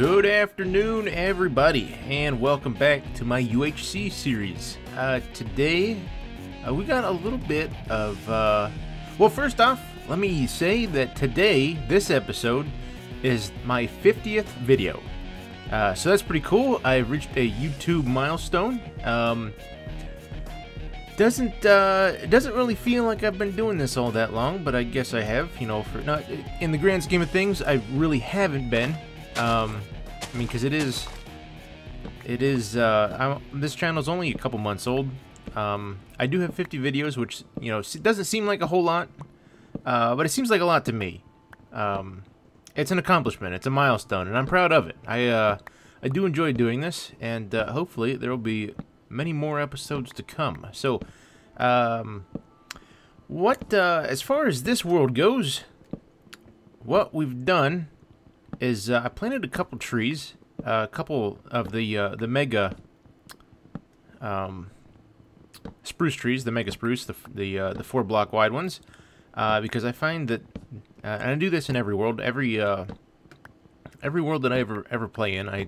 Good afternoon, everybody, and welcome back to my UHC series. Today, we got a little bit of, well, first off, let me say that today, this episode, is my 50th video. So that's pretty cool. I reached a YouTube milestone. It doesn't really feel like I've been doing this all that long, but I guess I have, you know, for not, in the grand scheme of things, I really haven't been. I mean, because this channel's only a couple months old. I do have 50 videos, which, you know, doesn't seem like a whole lot, but it seems like a lot to me. It's an accomplishment, it's a milestone, and I'm proud of it. I do enjoy doing this, and hopefully there will be many more episodes to come. So, as far as this world goes, what we've done is I planted a couple trees, a couple of the mega spruce trees, the mega spruce, the 4-block wide ones, because I find that, and I do this in every world, every world that I ever play in, I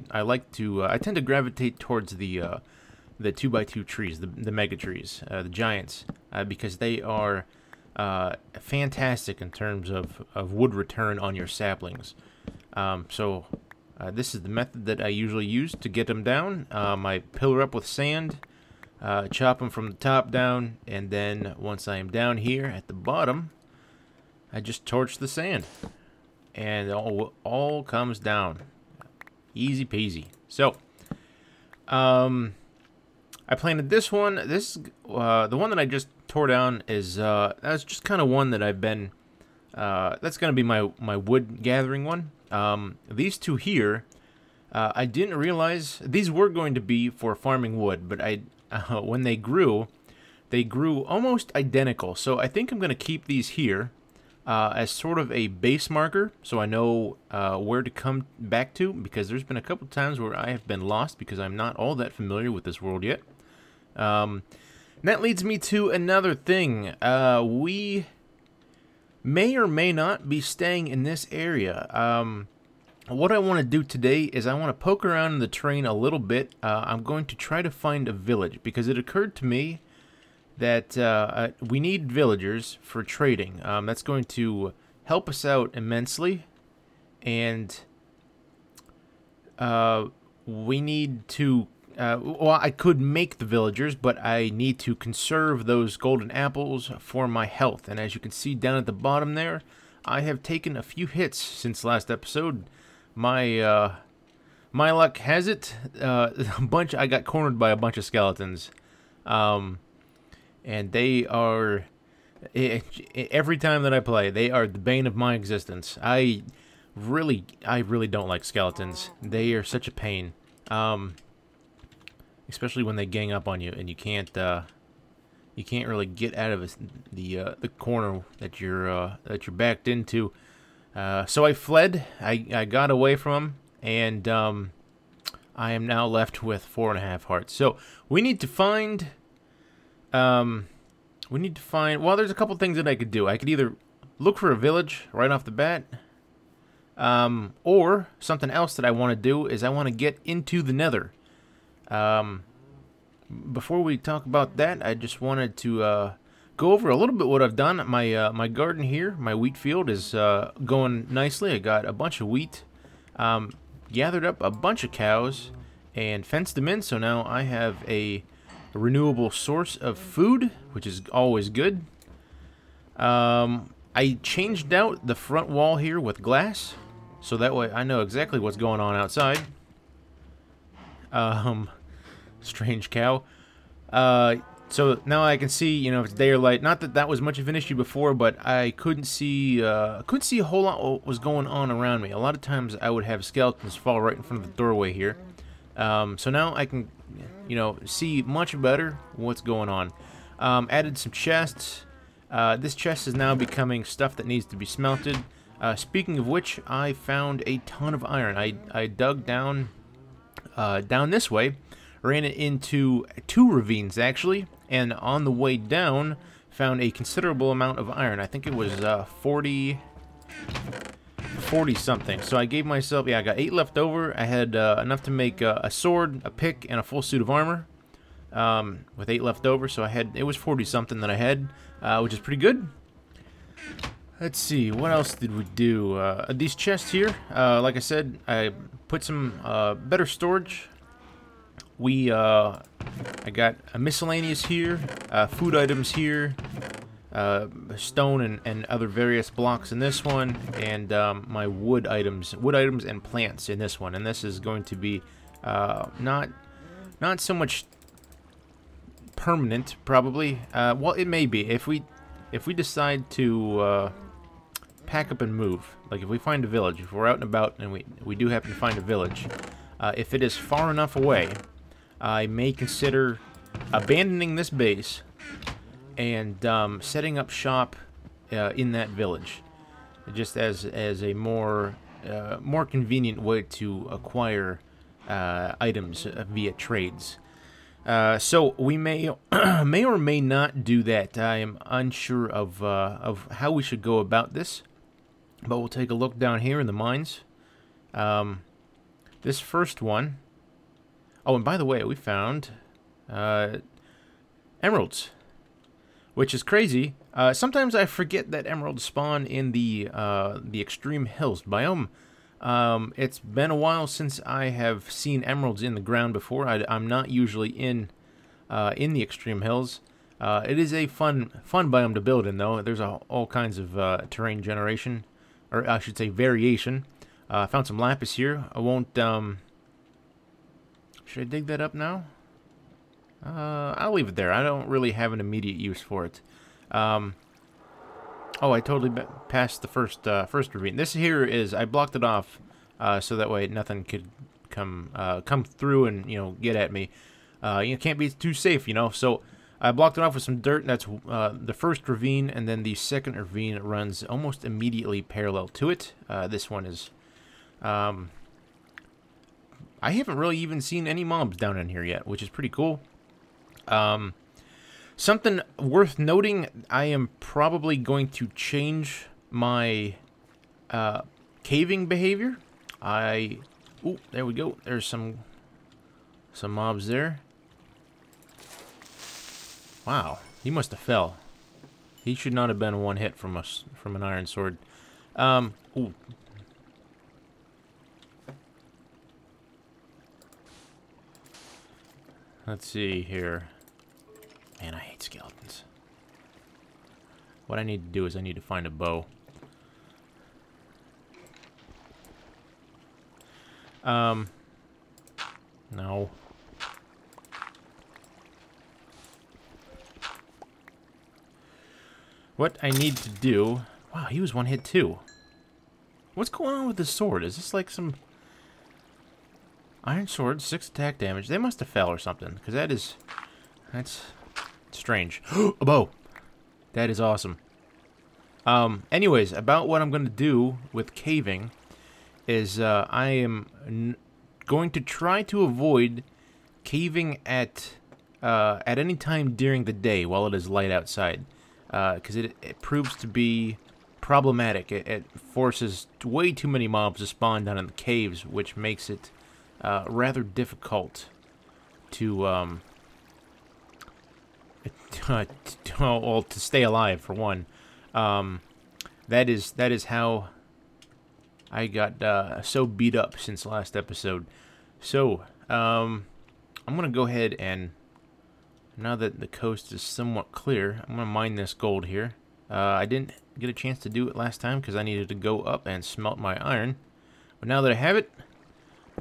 tend to gravitate towards the 2x2 trees, the mega trees, the giants, because they are fantastic in terms of wood return on your saplings. This is the method that I usually use to get them down. I pillar up with sand, chop them from the top down, and then once I am down here at the bottom, I just torch the sand, and it all comes down, easy peasy. So, I planted this one. This the one that I just tore down is that's just kind of one that I've been. That's gonna be my wood gathering one. These two here, I didn't realize these were going to be for farming wood, but when they grew almost identical. So I think I'm gonna keep these here as sort of a base marker, so I know where to come back to, because there's been a couple times where I have been lost because I'm not all that familiar with this world yet. And that leads me to another thing. We may or may not be staying in this area. What I want to do today is I want to poke around in the terrain a little bit. I'm going to try to find a village, because it occurred to me that we need villagers for trading. That's going to help us out immensely, and we need to well, I could make the villagers, but I need to conserve those golden apples for my health. And as you can see down at the bottom there, I have taken a few hits since last episode. My luck has it, I got cornered by a bunch of skeletons. And they are, every time that I play, they are the bane of my existence. I really don't like skeletons. They are such a pain. Especially when they gang up on you and you can't really get out of the corner that you're backed into. So I fled. I got away from them, and I am now left with 4.5 hearts. So we need to find. Well, there's a couple things that I could do. I could either look for a village right off the bat, or something else that I want to do is I want to get into the Nether. Before we talk about that, I just wanted to go over a little bit what I've done. My garden here, my wheat field, is going nicely. I got a bunch of wheat, gathered up a bunch of cows, and fenced them in. So now I have a renewable source of food, which is always good. I changed out the front wall here with glass, so that way I know exactly what's going on outside. Strange cow. So now I can see, you know, if it's day or light. Not that that was much of an issue before, but I couldn't see a whole lot what was going on around me. A lot of times I would have skeletons fall right in front of the doorway here. So now I can, you know, see much better what's going on. Added some chests. This chest is now becoming stuff that needs to be smelted. Speaking of which, I found a ton of iron. I dug down this way, ran it into 2 ravines actually, and on the way down found a considerable amount of iron. I think it was 40 40 something. So I gave myself, yeah, I got 8 left over. I had enough to make a sword, a pick, and a full suit of armor. With 8 left over, so it was 40 something that I had, which is pretty good. Let's see, what else did we do? These chests here, like I said, I put some better storage. I got a miscellaneous here, food items here, stone and other various blocks in this one, and my wood items and plants in this one. And this is going to be not so much permanent, probably. Well, it may be if we decide to pack up and move. Like if we find a village, if we're out and about and we do happen to find a village, if it is far enough away, I may consider abandoning this base and setting up shop in that village, just as a more convenient way to acquire items via trades. So we may or may not do that. I am unsure of how we should go about this, but we'll take a look down here in the mines. This first one. Oh, and by the way, we found emeralds, which is crazy. Sometimes I forget that emeralds spawn in the extreme hills biome. It's been a while since I have seen emeralds in the ground before. I'm not usually in the extreme hills. It is a fun biome to build in, though. There's all kinds of terrain generation, or I should say variation. I found some lapis here. I won't. Should I dig that up now? I'll leave it there. I don't really have an immediate use for it. Oh, I totally passed the first ravine. This here is, I blocked it off so that way nothing could come through and get at me. You can't be too safe, So I blocked it off with some dirt. And that's the first ravine, and then the second ravine runs almost immediately parallel to it. This one is. I haven't really even seen any mobs down in here yet, which is pretty cool. Something worth noting, I am probably going to change my caving behavior. Ooh, there we go. There's some mobs there. Wow, he must have fell. He should not have been one hit from an iron sword. Ooh. Let's see here. Man, I hate skeletons. What I need to do is I need to find a bow. No. What I need to do... Wow, he was one hit too. What's going on with this sword? Is this like some... Iron sword, 6 attack damage. They must have fell or something, because that's strange. A bow! That is awesome. Anyways, about what I'm going to do with caving is I am going to try to avoid caving at any time during the day while it is light outside, because it proves to be problematic. It forces way too many mobs to spawn down in the caves, which makes it rather difficult to to stay alive, for one. That is how I got so beat up since last episode. So I'm gonna go ahead and, now that the coast is somewhat clear, I'm gonna mine this gold here. I didn't get a chance to do it last time because I needed to go up and smelt my iron, but now that I have it,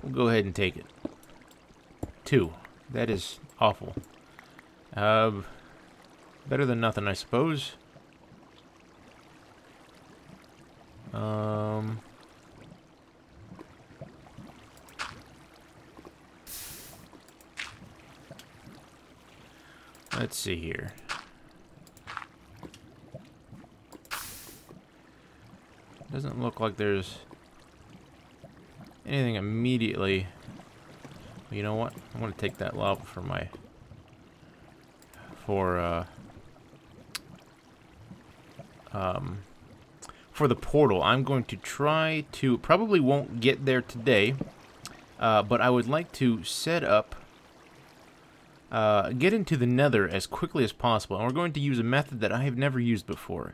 we'll go ahead and take it. 2. That is awful. Better than nothing, I suppose. Let's see here. Doesn't look like there's anything immediately. You know what? I'm gonna take that lava for for the portal. I'm going to try to, probably won't get there today, but I would like to set up, get into the nether as quickly as possible. And we're going to use a method that I have never used before.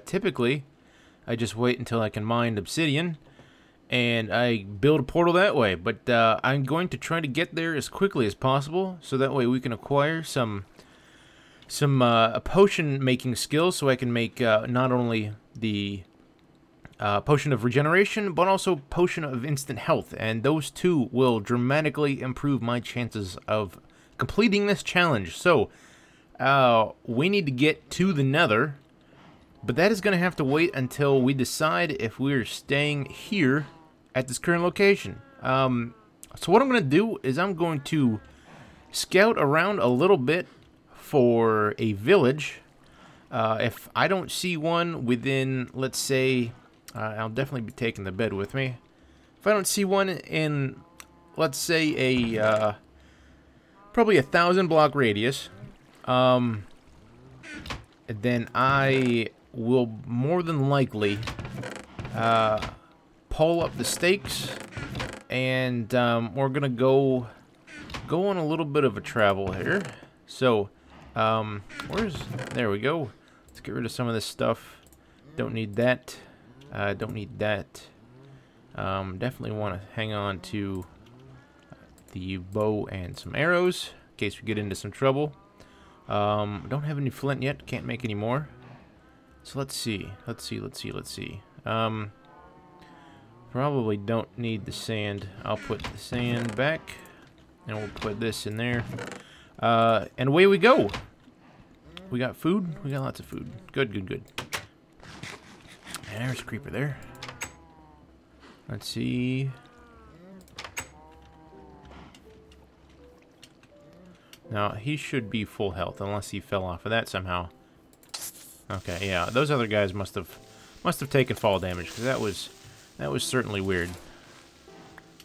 Typically, I just wait until I can mine obsidian, and I build a portal that way. But I'm going to try to get there as quickly as possible, so that way we can acquire some potion making skills, so I can make not only the potion of regeneration, but also potion of instant health, and those two will dramatically improve my chances of completing this challenge. So we need to get to the nether, but that is going to have to wait until we decide if we're staying here at this current location. So what I'm going to do is I'm going to scout around a little bit for a village. If I don't see one within, let's say, I'll definitely be taking the bed with me. If I don't see one in, let's say, a probably 1,000 block radius, then I will more than likely pull up the stakes, and we're gonna go on a little bit of a travel here. So, there we go. Let's get rid of some of this stuff. Don't need that. Don't need that. Definitely want to hang on to the bow and some arrows in case we get into some trouble. Don't have any flint yet. Can't make any more. So let's see. Probably don't need the sand. I'll put the sand back, and we'll put this in there. And away we go. We got food. We got lots of food. Good. And there's a creeper there. Let's see. Now, he should be full health, unless he fell off of that somehow. Okay, yeah, those other guys must have taken fall damage, because that was certainly weird.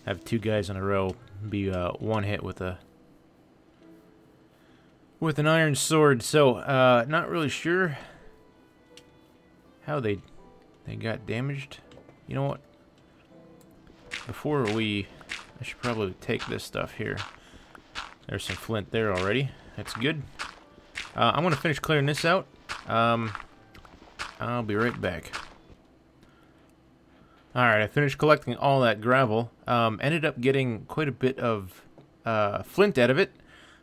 Have two guys in a row be one hit with an iron sword. So, not really sure how they got damaged. You know what? I should probably take this stuff here. There's some flint there already. That's good. I'm going to finish clearing this out. I'll be right back. Alright, I finished collecting all that gravel. Ended up getting quite a bit of flint out of it.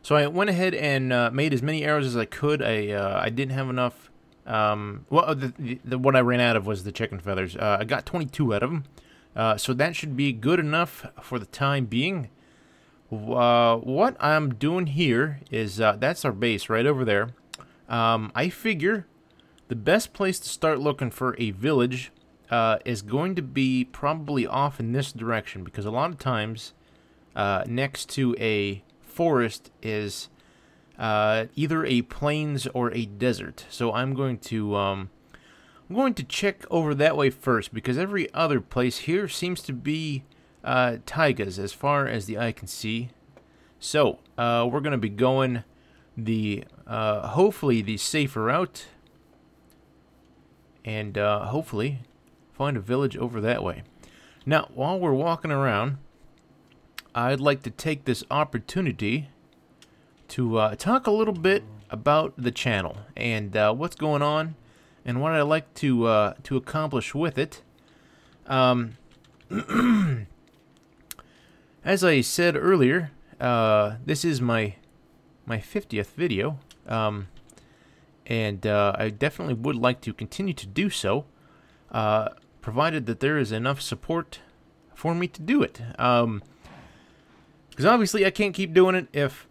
So I went ahead and made as many arrows as I could. I didn't have enough. What I ran out of was the chicken feathers. I got 22 out of them. So that should be good enough for the time being. What I'm doing here is, that's our base right over there. I figure the best place to start looking for a village is going to be probably off in this direction, because a lot of times next to a forest is either a plains or a desert. So I'm going to check over that way first, because every other place here seems to be taigas as far as the eye can see. So we're going to be going the hopefully the safer route, and hopefully find a village over that way. Now, while we're walking around, I'd like to take this opportunity to talk a little bit about the channel and what's going on and what I like to accomplish with it. As I said earlier, this is my 50th video, and I definitely would like to continue to do so, provided that there is enough support for me to do it. Because obviously I can't keep doing it if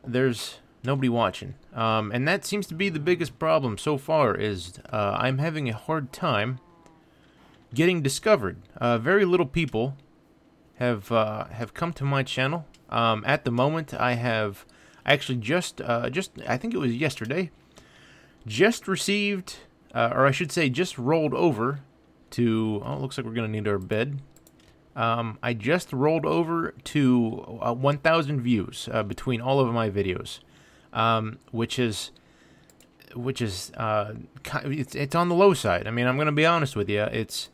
there's nobody watching. And that seems to be the biggest problem so far, is I'm having a hard time getting discovered. Very little people have come to my channel. At the moment, I have actually just I think it was yesterday, just received, or I should say, just rolled over to. Oh, it looks like we're gonna need our bed. I just rolled over to 1,000 views between all of my videos, which is which is it's on the low side. I mean, I'm gonna be honest with you. It's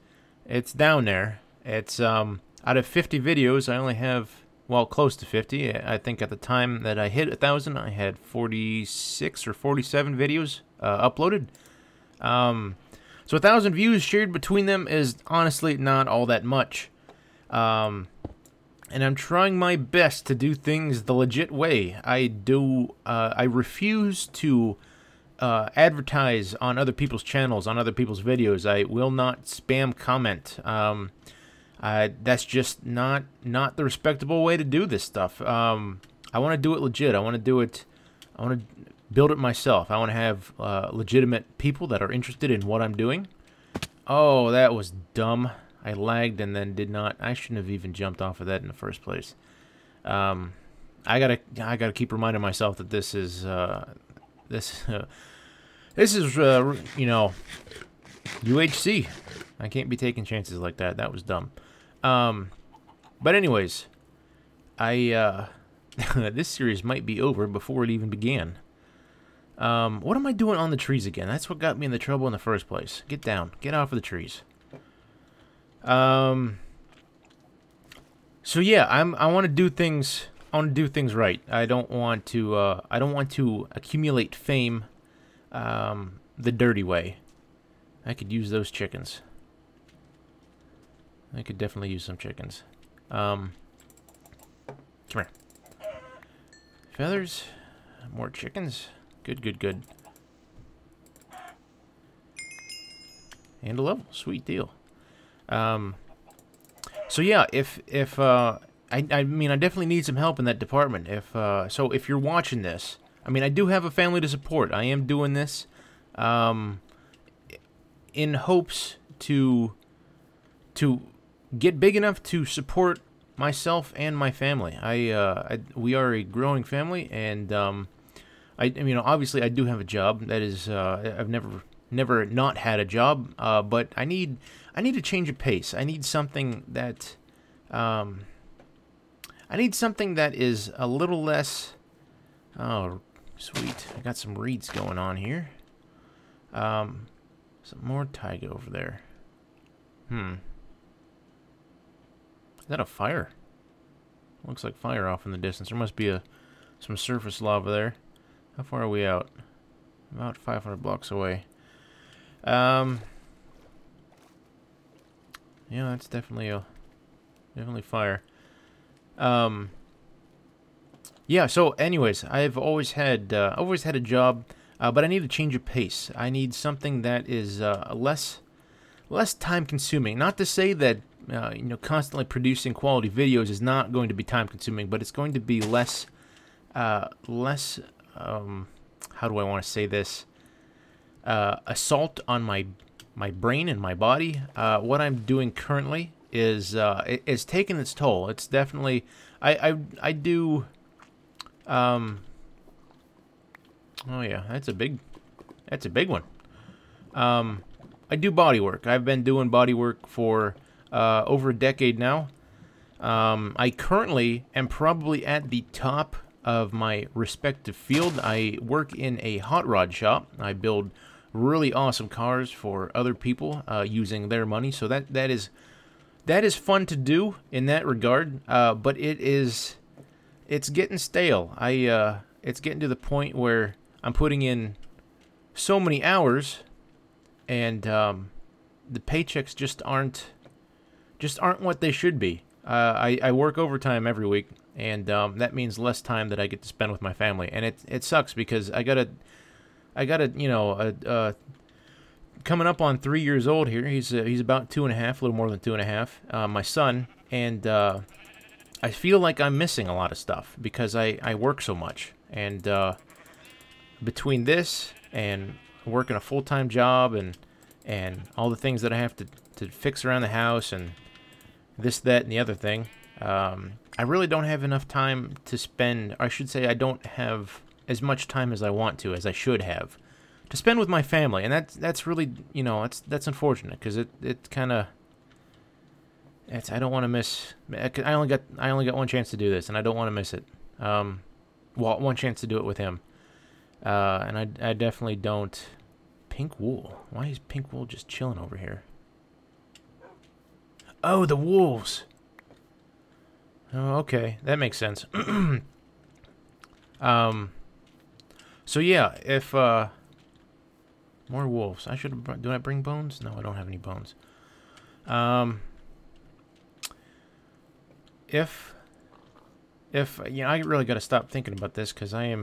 down there. It's out of 50 videos, I only have, well, close to 50. I think at the time that I hit 1,000, I had 46 or 47 videos uploaded. So 1,000 views shared between them is honestly not all that much. And I'm trying my best to do things the legit way. I refuse to advertise on other people's channels, on other people's videos. I will not spam comment. That's just not the respectable way to do this stuff. I want to do it legit. I want to build it myself. I want to have legitimate people that are interested in what I'm doing. Oh, that was dumb. I lagged and then did not. I shouldn't have even jumped off of that in the first place. I gotta keep reminding myself that this is you know, UHC. I can't be taking chances like that. That was dumb. But anyways, this series might be over before it even began. What am I doing on the trees again? That's what got me in the trouble in the first place. Get down. Get off of the trees. So yeah, I want to do things. I want to do things right. I don't want to accumulate fame the dirty way. I could use those chickens. I could definitely use some chickens. Come here. Feathers. More chickens. Good, good, good. And a level. Sweet deal. So yeah, I mean, I definitely need some help in that department. So if you're watching this, I mean, I do have a family to support. I am doing this, in hopes to get big enough to support myself and my family. We are a growing family, and you know, obviously I do have a job. That is, I've never not had a job, but I need a change of pace. I need something that is a little less. Oh, sweet! I got some reeds going on here. Some more taiga over there. Is that a fire? Looks like fire off in the distance. There must be some surface lava there. How far are we out? About 500 blocks away. Yeah, that's definitely fire. Yeah. So, anyways, I've always had a job, but I need a change of pace. I need something that is less time consuming. Not to say that you know, constantly producing quality videos is not going to be time consuming, but it's going to be less. How do I want to say this? Assault on my brain and my body. What I'm doing currently is it's taking its toll. It's definitely I do. Oh yeah, that's a big one. I do body work. I've been doing body work for over a decade now. I currently am probably at the top of my respective field. I work in a hot rod shop. I build really awesome cars for other people using their money. So that is fun to do in that regard. But it's getting stale. It's getting to the point where I'm putting in so many hours, and the paychecks just aren't what they should be. I work overtime every week, and that means less time that I get to spend with my family, and it sucks because I gotta you know, coming up on 3 years old here. He's about 2.5, a little more than 2.5. My son, and I feel like I'm missing a lot of stuff because I work so much, and between this and working a full-time job and all the things that I have to fix around the house and this, that, and the other thing, I really don't have enough time to spend. Or I should say I don't have as much time as I want to, as I should have, to spend with my family, and that's really, you know, that's unfortunate because it kind of, I don't want to miss. I only got one chance to do this, and I don't want to miss it. Well, one chance to do it with him. And I definitely don't... Pink wool. Why is pink wool just chilling over here? Oh, the wolves! Oh, okay. That makes sense. So yeah, if, more wolves. I should have... Do I bring bones? No, I don't have any bones. If you know, I really got to stop thinking about this, because I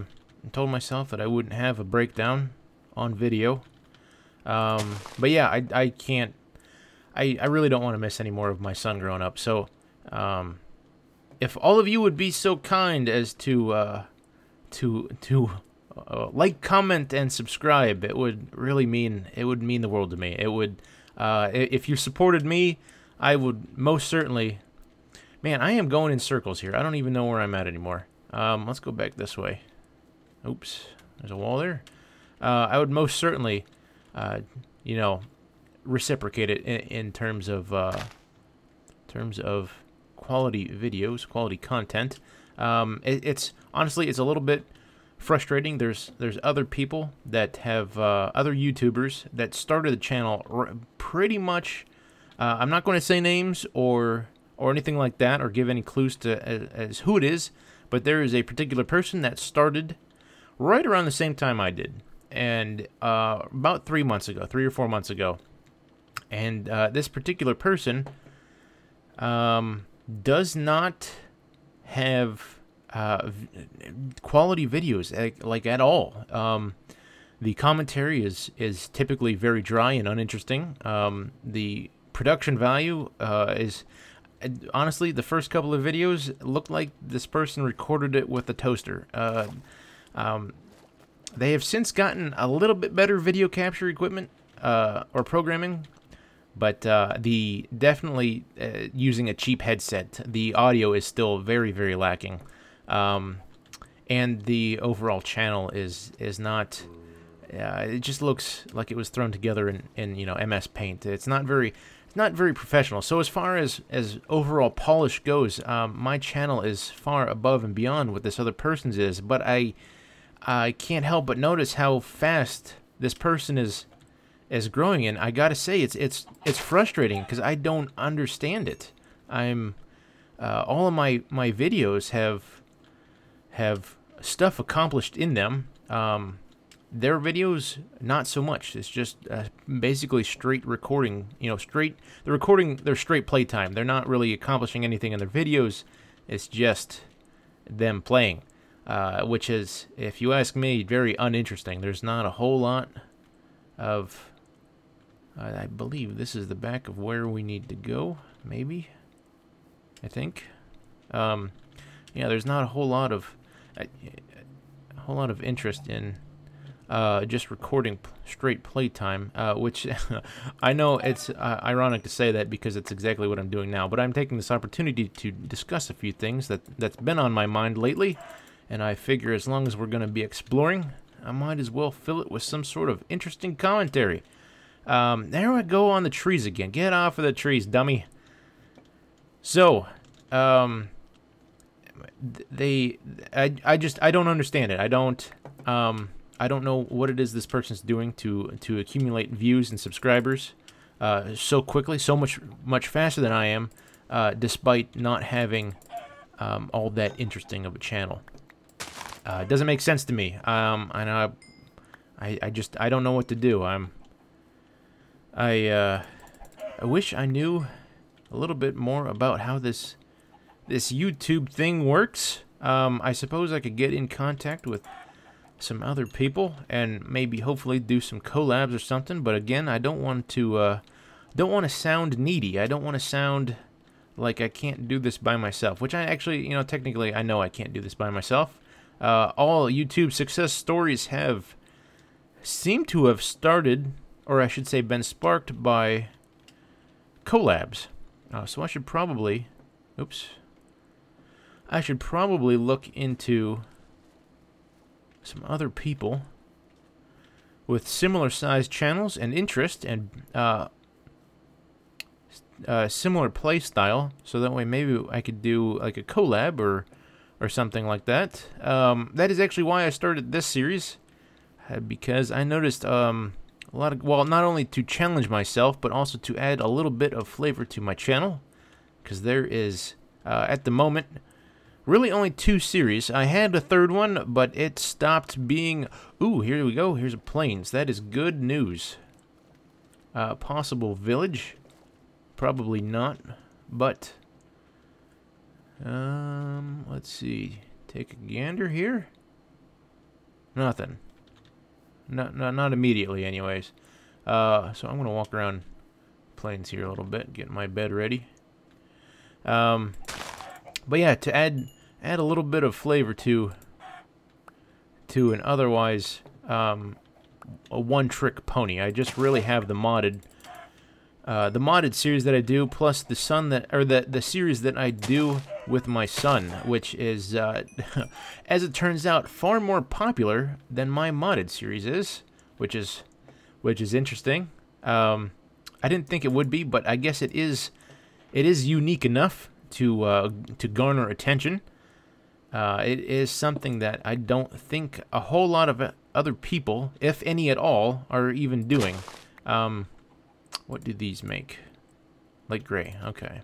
told myself that I wouldn't have a breakdown on video. But yeah, I can't. I really don't want to miss any more of my son growing up. So, if all of you would be so kind as to like, comment, and subscribe, it would really mean the world to me. It would, if you supported me, I would most certainly. Man, I am going in circles here. I don't even know where I'm at anymore. Let's go back this way. Oops, there's a wall there. I would most certainly, you know, reciprocate it in terms of quality videos, quality content. It's honestly, it's a little bit frustrating. There's other people that have other YouTubers that started the channel pretty much. I'm not going to say names or anything like that, or give any clues to as who it is, but there is a particular person that started right around the same time I did, and about 3 or 4 months ago, and this particular person does not have quality videos like at all. The commentary is typically very dry and uninteresting. The production value is... Honestly, the first couple of videos looked like this person recorded it with a toaster. They have since gotten a little bit better video capture equipment or programming, but definitely using a cheap headset. The audio is still very, very lacking, and the overall channel is not. It just looks like it was thrown together in you know, MS Paint. It's not very professional. So as far as overall polish goes, my channel is far above and beyond what this other person's is. But I can't help but notice how fast this person is growing, and I gotta say it's frustrating because I don't understand it. All of my videos have stuff accomplished in them. Their videos, not so much. It's just basically straight recording. You know, they're recording their straight playtime. They're not really accomplishing anything in their videos. It's just them playing, which is, if you ask me, very uninteresting. There's not a whole lot of... I believe this is the back of where we need to go, maybe. I think. Yeah, there's not a whole lot of interest in just recording straight playtime, which I know it's ironic to say that because it's exactly what I'm doing now, but I'm taking this opportunity to discuss a few things that's been on my mind lately, and I figure as long as we're going to be exploring, I might as well fill it with some sort of interesting commentary. There I go on the trees again. Get off of the trees, dummy. So, I don't understand it. I don't know what it is this person's doing to accumulate views and subscribers so quickly, so much faster than I am, despite not having all that interesting of a channel. It doesn't make sense to me. And I don't know what to do. I wish I knew a little bit more about how this YouTube thing works. I suppose I could get in contact with some other people and maybe hopefully do some collabs or something, but again, I don't want to sound needy. I don't want to sound like I can't do this by myself, which I actually, you know, technically I know I can't do this by myself. All YouTube success stories seem to have started, or I should say been sparked by collabs. So I should probably look into some other people with similar sized channels and interest and similar play style, so that way maybe I could do like a collab or something like that. That is actually why I started this series. because I noticed a lot of, well, not only to challenge myself, but also to add a little bit of flavor to my channel, because there is, at the moment, really only 2 series. I had a 3rd one, but it stopped being... Ooh, here we go. Here's a plains. That is good news. Possible village? Probably not, but... let's see. Take a gander here. Nothing. Not immediately, anyways. So I'm gonna walk around plains here a little bit, get my bed ready. But yeah, to add a little bit of flavor to an otherwise a one-trick pony. I just really have the modded series that I do, plus the series that I do with my son, which is, as it turns out, far more popular than my modded series is, which is interesting. I didn't think it would be, but I guess it is unique enough to garner attention. It is something that I don't think a whole lot of other people, if any at all, are even doing. What do these make? Light gray. Okay.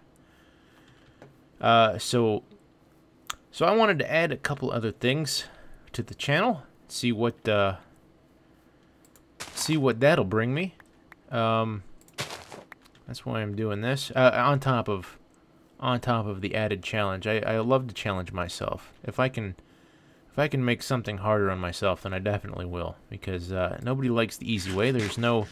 So I wanted to add a couple other things to the channel. See what that'll bring me. That's why I'm doing this. On top of the added challenge. I love to challenge myself. If I can make something harder on myself, then I definitely will, because nobody likes the easy way. There's no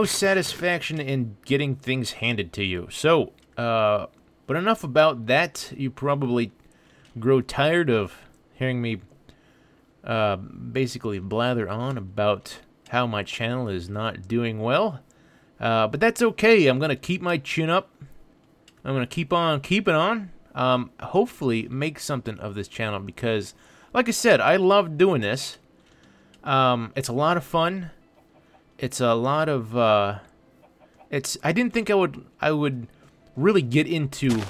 satisfaction in getting things handed to you. So, but enough about that. You probably grow tired of hearing me basically blather on about how my channel is not doing well. But that's okay. I'm going to keep my chin up. I'm going to keep on keeping on. Hopefully make something of this channel, because, like I said, I love doing this. It's a lot of fun. It's a lot of, I didn't think I would really get into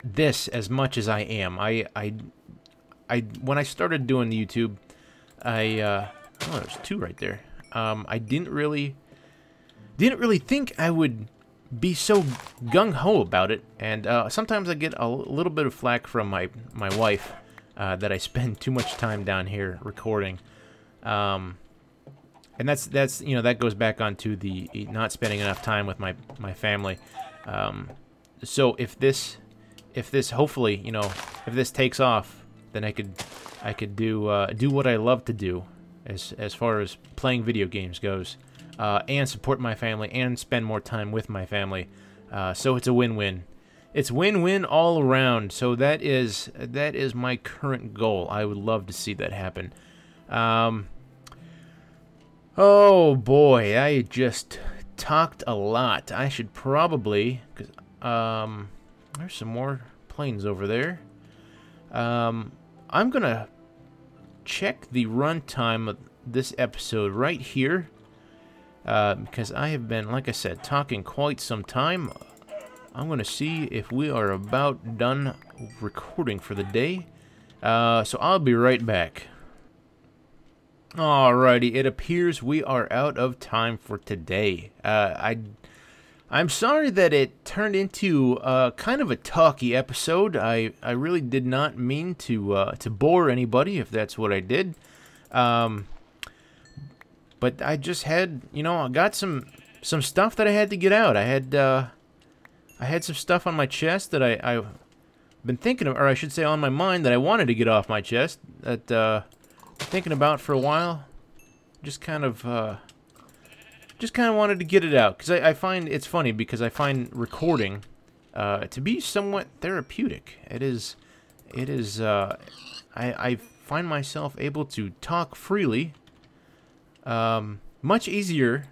this as much as I am. When I started doing the YouTube, oh, there's 2 right there. I didn't really think I would be so gung-ho about it, and sometimes I get a little bit of flack from my wife that I spend too much time down here recording. And that's you know, that goes back onto the not spending enough time with my family. So if this hopefully, you know, if this takes off, then I could do what I love to do as far as playing video games goes, and support my family and spend more time with my family. So it's a win-win. It's win-win all around. So that is my current goal. I would love to see that happen. Oh boy, I just talked a lot. I should probably, cause there's some more planes over there. I'm gonna check the runtime of this episode right here, because I have been, like I said, talking quite some time. I'm gonna see if we are about done recording for the day. So I'll be right back. Alrighty, it appears we are out of time for today. I'm sorry that it turned into kind of a talky episode. I really did not mean to bore anybody, if that's what I did. But I just had, you know, I got some stuff that I had to get out. I had some stuff on my chest that I've been thinking of, or I should say on my mind, that I wanted to get off my chest, that thinking about for a while. Just kind of wanted to get it out, because I find it's funny, because I find recording to be somewhat therapeutic. It is I find myself able to talk freely, much easier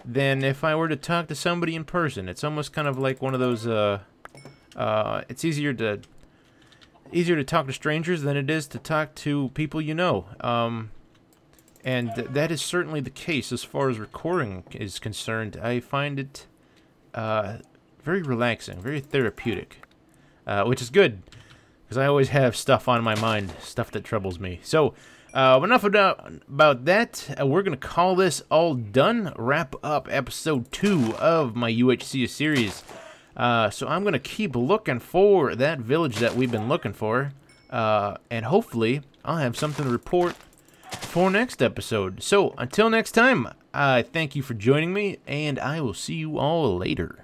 than if I were to talk to somebody in person. It's almost kind of like one of those it's easier to talk to strangers than it is to talk to people you know. And that is certainly the case as far as recording is concerned. I find it very relaxing, very therapeutic, which is good, because I always have stuff on my mind, stuff that troubles me. So Enough about that. We're going to call this all done. Wrap up episode 2 of my UHC series. So I'm going to keep looking for that village that we've been looking for. And hopefully I'll have something to report for next episode. So until next time, I thank you for joining me, and I will see you all later.